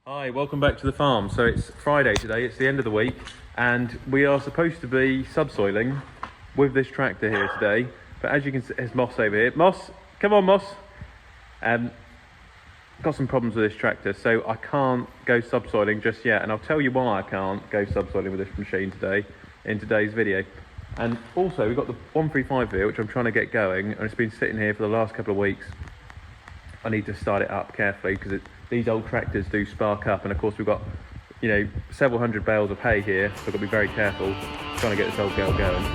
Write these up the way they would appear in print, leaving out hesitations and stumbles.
Hi, welcome back to the farm. So it's Friday today, it's the end of the week, and we are supposed to be subsoiling with this tractor here today. But as you can see, there's Moss over here. Moss, come on Moss. Got some problems with this tractor, so I can't go subsoiling just yet, and I'll tell you why I can't go subsoiling with this machine today in today's video. And also we've got the 135 here, which I'm trying to get going, and it's been sitting here for the last couple of weeks. I need to start it up carefully because these old tractors do spark up, and of course we've got, you know, several hundred bales of hay here, so I've got to be very careful trying to get this old girl going.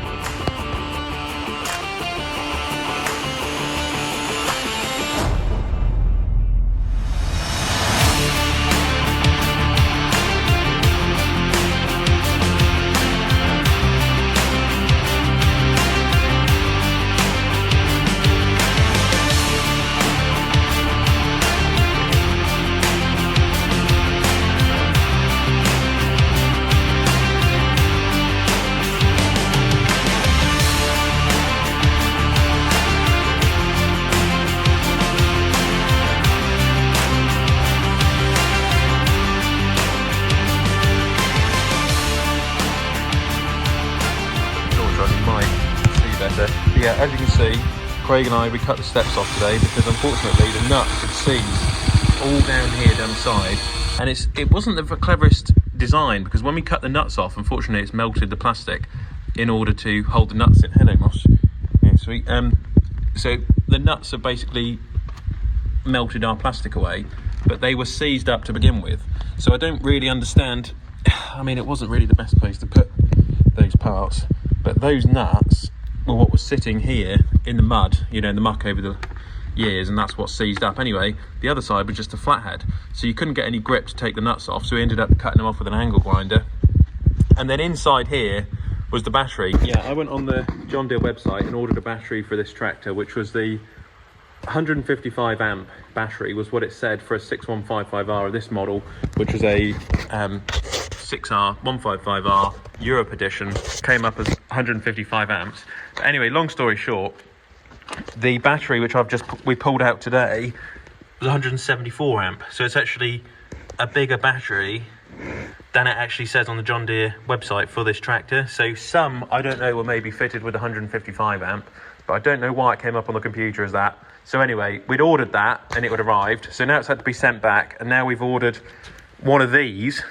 Yeah, as you can see, Craig and I, we cut the steps off today because unfortunately the nuts had seized all down here down the side, and it wasn't the cleverest design because when we cut the nuts off, unfortunately it's melted the plastic in order to hold the nuts in. Hello Moss. Yeah, sweet. So the nuts have basically melted our plastic away, but they were seized up to begin with. So I don't really understand. I mean, it wasn't really the best place to put those parts, but those nuts were what was sitting here in the mud, you know, in the muck over the years, and that's what seized up. Anyway, the other side was just a flathead, so you couldn't get any grip to take the nuts off, so we ended up cutting them off with an angle grinder. And then inside here was the battery. Yeah, I went on the John Deere website and ordered a battery for this tractor, which was the 155 amp battery was what it said for a 6155R of this model, which was a 6R 155R Europe edition. Came up as 155 amps. But anyway, long story short, the battery which we pulled out today was 174 amp, so it's actually a bigger battery than it actually says on the John Deere website for this tractor. So some, I don't know, were maybe fitted with 155 amp, but I don't know why it came up on the computer as that. So anyway, we'd ordered that and it would arrived, so now it's had to be sent back, and now we've ordered one of these.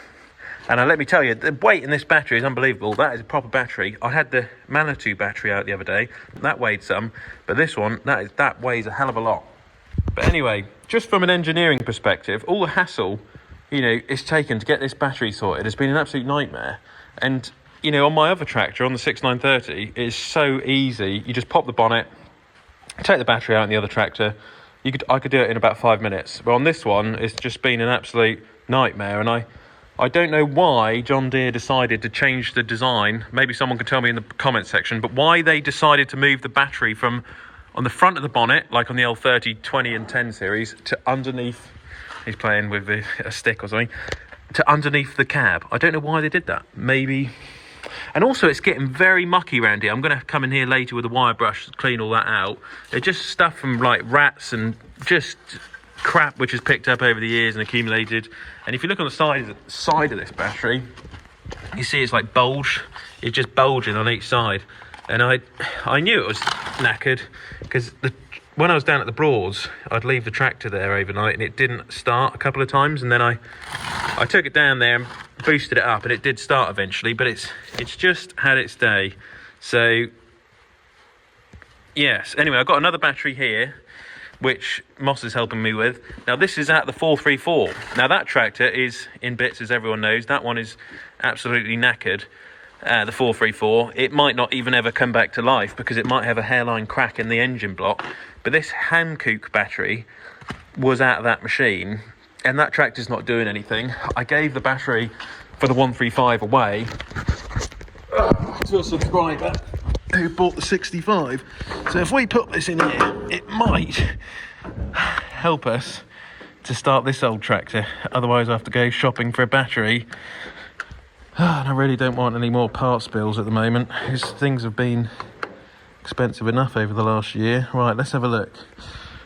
And let me tell you, the weight in this battery is unbelievable. That is a proper battery. I had the Manitou battery out the other day. That weighed some, but this one, that weighs a hell of a lot. But anyway, just from an engineering perspective, all the hassle, you know, it's taken to get this battery sorted has been an absolute nightmare. And, you know, on my other tractor, on the 6930, it's so easy. You just pop the bonnet, take the battery out in the other tractor. I could do it in about 5 minutes. But on this one, it's just been an absolute nightmare. And I don't know why John Deere decided to change the design. Maybe someone could tell me in the comment section, but why they decided to move the battery from on the front of the bonnet, like on the L30, 20 and 10 series, to underneath, he's playing with a stick or something, to underneath the cab. I don't know why they did that. Maybe. And also it's getting very mucky around here. I'm going to come in here later with a wire brush to clean all that out. It's just stuff from like rats and just crap which has picked up over the years and accumulated. And if you look on the side of this battery, you see it's like bulge. It's just bulging on each side. And I knew it was knackered because when I was down at the Broads, I'd leave the tractor there overnight and it didn't start a couple of times. And then I took it down there and boosted it up and it did start eventually, but it's just had its day. So yes, anyway, I've got another battery here which Moss is helping me with. Now this is at the 434. Now that tractor is in bits, as everyone knows. That one is absolutely knackered, the 434. It might not even ever come back to life because it might have a hairline crack in the engine block. But this Hankook battery was at that machine, and that tractor's not doing anything. I gave the battery for the 135 away to a subscriber who bought the 65. So if we put this in here, it might help us to start this old tractor. Otherwise I have to go shopping for a battery. And I really don't want any more parts bills at the moment because things have been expensive enough over the last year. Right, let's have a look.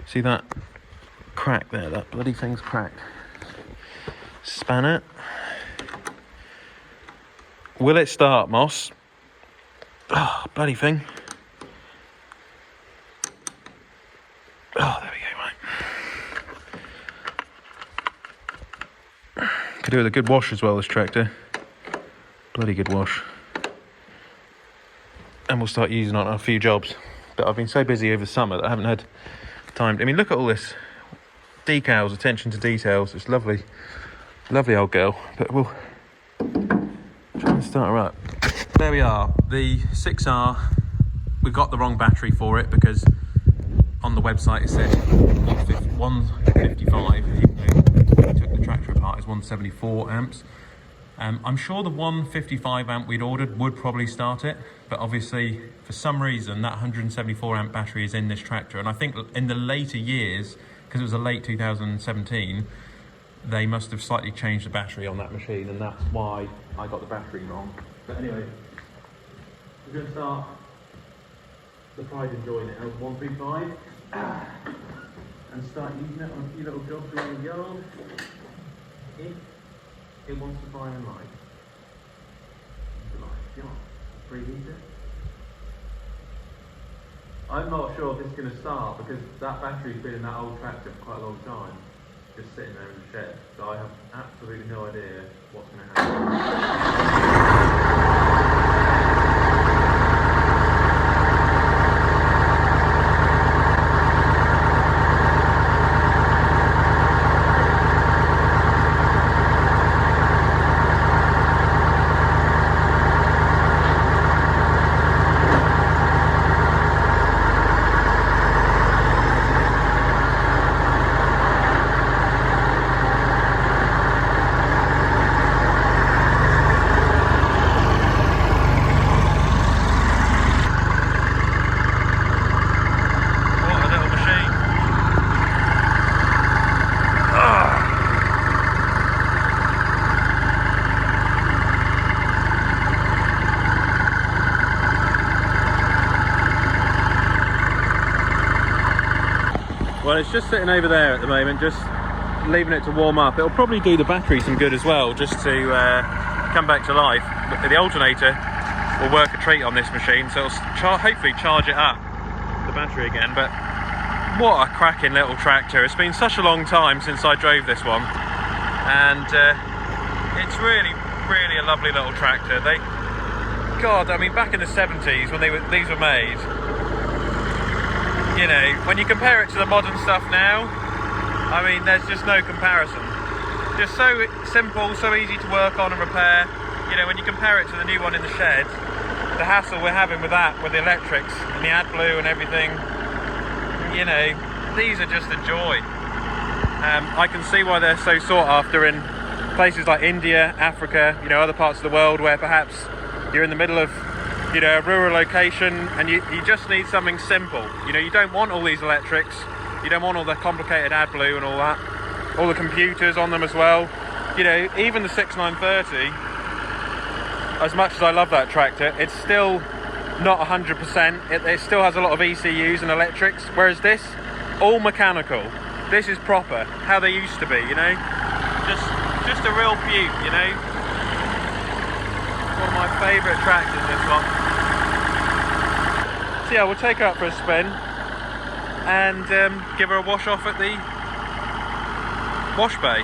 See that crack there? That bloody thing's cracked. spanner. Will it start, Moss? Oh, bloody thing. Oh, there we go, right. Could do with a good wash as well, this tractor. Bloody good wash. And we'll start using it on a few jobs. But I've been so busy over the summer that I haven't had time. I mean, look at all this. Decals, attention to details. It's lovely. Lovely old girl. But we'll try and start her up. There we are. The 6R. We got the wrong battery for it because on the website it said 155, even though we took the tractor apart, is 174 amps. I'm sure the 155 amp we'd ordered would probably start it, but obviously for some reason that 174 amp battery is in this tractor, and I think in the later years, because it was a late 2017, they must have slightly changed the battery on that machine, and that's why I got the battery wrong. But anyway, we're going to start the pride and joy now, 135, and start using it on a few little jobs around the yard. It wants to fire and light. Preheat it. I'm not sure if it's going to start because that battery's been in that old tractor for quite a long time, just sitting there in the shed. So I have absolutely no idea what's going to happen. Well, it's just sitting over there at the moment, just leaving it to warm up. It'll probably do the battery some good as well, just to come back to life. The alternator will work a treat on this machine, so it'll hopefully charge it up, the battery again. But what a cracking little tractor. It's been such a long time since I drove this one, and it's really, really a lovely little tractor. God, I mean, back in the 70s when these were made, you know, when you compare it to the modern stuff now, I mean, there's just no comparison. Just so simple, so easy to work on and repair. You know, when you compare it to the new one in the shed, the hassle we're having with that, with the electrics and the AdBlue and everything, you know, these are just a joy. I can see why they're so sought after in places like India, Africa, you know, other parts of the world where perhaps you're in the middle of, you know, a rural location and you just need something simple. You know, you don't want all these electrics, you don't want all the complicated AdBlue and all that, all the computers on them as well. You know, even the 6930, as much as I love that tractor, it's still not 100%. It still has a lot of ECUs and electrics, whereas this, all mechanical. This is proper, how they used to be, you know? Just a real beaut, you know? One of my favourite tractors, this one. So yeah, we'll take her up for a spin and give her a wash off at the wash bay.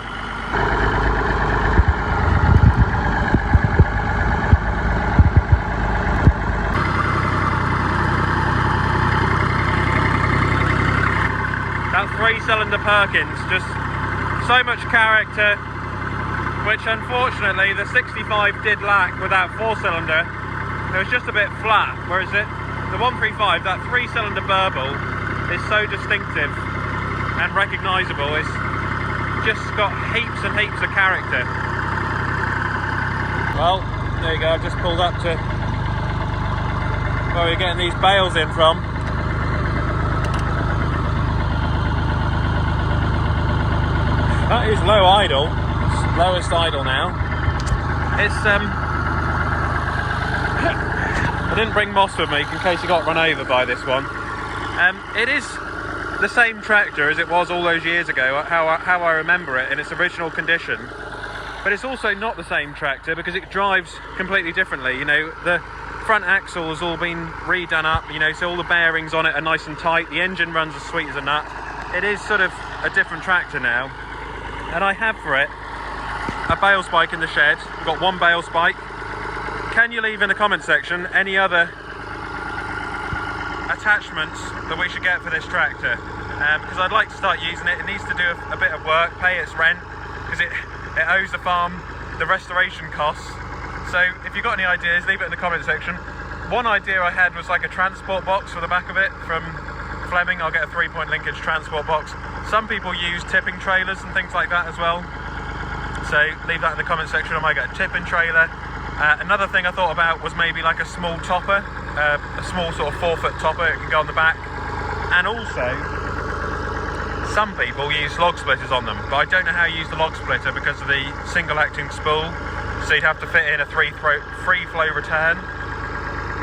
That 3-cylinder Perkins, just so much character, which unfortunately the 65 did lack with that 4-cylinder. It was just a bit flat, whereas the 135, that 3-cylinder burble, is so distinctive and recognisable. It's just got heaps and heaps of character. Well, there you go, I've just pulled up to where we're getting these bales in from. That is low idle, it's lowest idle now. It's I didn't bring Moss with me in case he got run over by this one. It is the same tractor as it was all those years ago, how I remember it in its original condition. but it's also not the same tractor because it drives completely differently. You know, the front axle has all been redone up, you know, so all the bearings on it are nice and tight. The engine runs as sweet as a nut. It is sort of a different tractor now, and I have for it a bale spike in the shed. We've got one bale spike. Can you leave in the comment section any other attachments that we should get for this tractor? Because I'd like to start using it. It needs to do a bit of work, pay its rent, because it owes the farm the restoration costs. So if you've got any ideas, leave it in the comment section. One idea I had was like a transport box for the back of it from Fleming. I'll get a 3-point linkage transport box. Some people use tipping trailers and things like that as well. So leave that in the comment section. I might get a tipping trailer. Another thing I thought about was maybe like a small topper, a small sort of 4-foot topper. It can go on the back. And also, some people use log splitters on them, but I don't know how you use the log splitter because of the single acting spool. So you'd have to fit in a free flow return.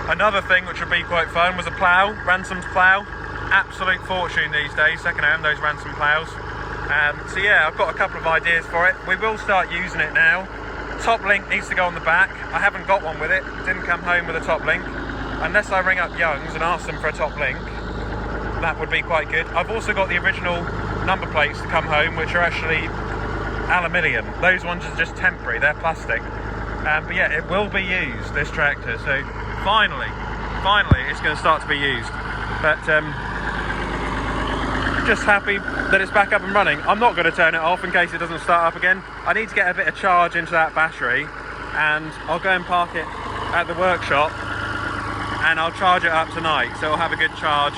Another thing which would be quite fun was a plough, Ransom's plough. Absolute fortune these days, second hand, those Ransom ploughs. So yeah, I've got a couple of ideas for it. We will start using it now. Top link needs to go on the back. I haven't got one with it, didn't come home with a top link. Unless I ring up Young's and ask them for a top link, that would be quite good. I've also got the original number plates to come home, which are actually aluminium. Those ones are just temporary, they're plastic. But yeah, it will be used, this tractor. So finally it's going to start to be used. But just happy that it's back up and running. I'm not going to turn it off in case it doesn't start up again. I need to get a bit of charge into that battery, and I'll go and park it at the workshop and I'll charge it up tonight, so it'll have a good charge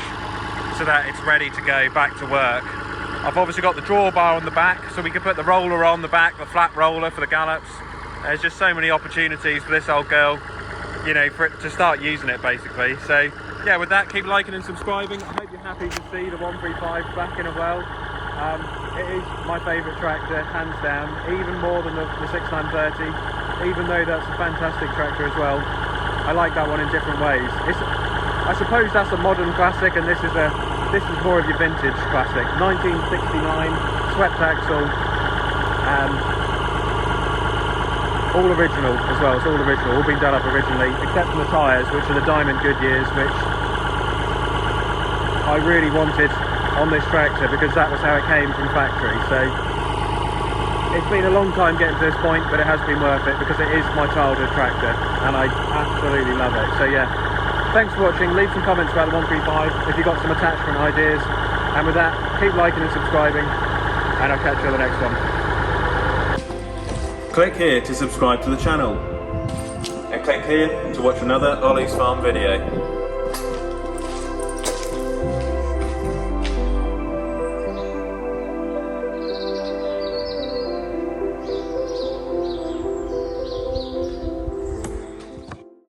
so that it's ready to go back to work. I've obviously got the drawbar on the back, so we can put the roller on the back, the flat roller for the gallops. There's just so many opportunities for this old girl, you know, for it to start using it basically. So yeah, with that, keep liking and subscribing. I hope you're happy to see the 135 back in a well. It is my favourite tractor, hands down, even more than the 6930, even though that's a fantastic tractor as well. I like that one in different ways. I suppose that's a modern classic, and this is more of your vintage classic. 1969, swept axle, all original as well. It's all original, all been done up originally, except for the tyres, which are the Diamond Goodyears, which I really wanted on this tractor because that was how it came from factory. So it's been a long time getting to this point, but it has been worth it because it is my childhood tractor and I absolutely love it. So yeah, thanks for watching. Leave some comments about the 135 if you've got some attachment ideas, and with that, keep liking and subscribing, and I'll catch you on the next one. Click here to subscribe to the channel, and click here to watch another Ollie's Farm video.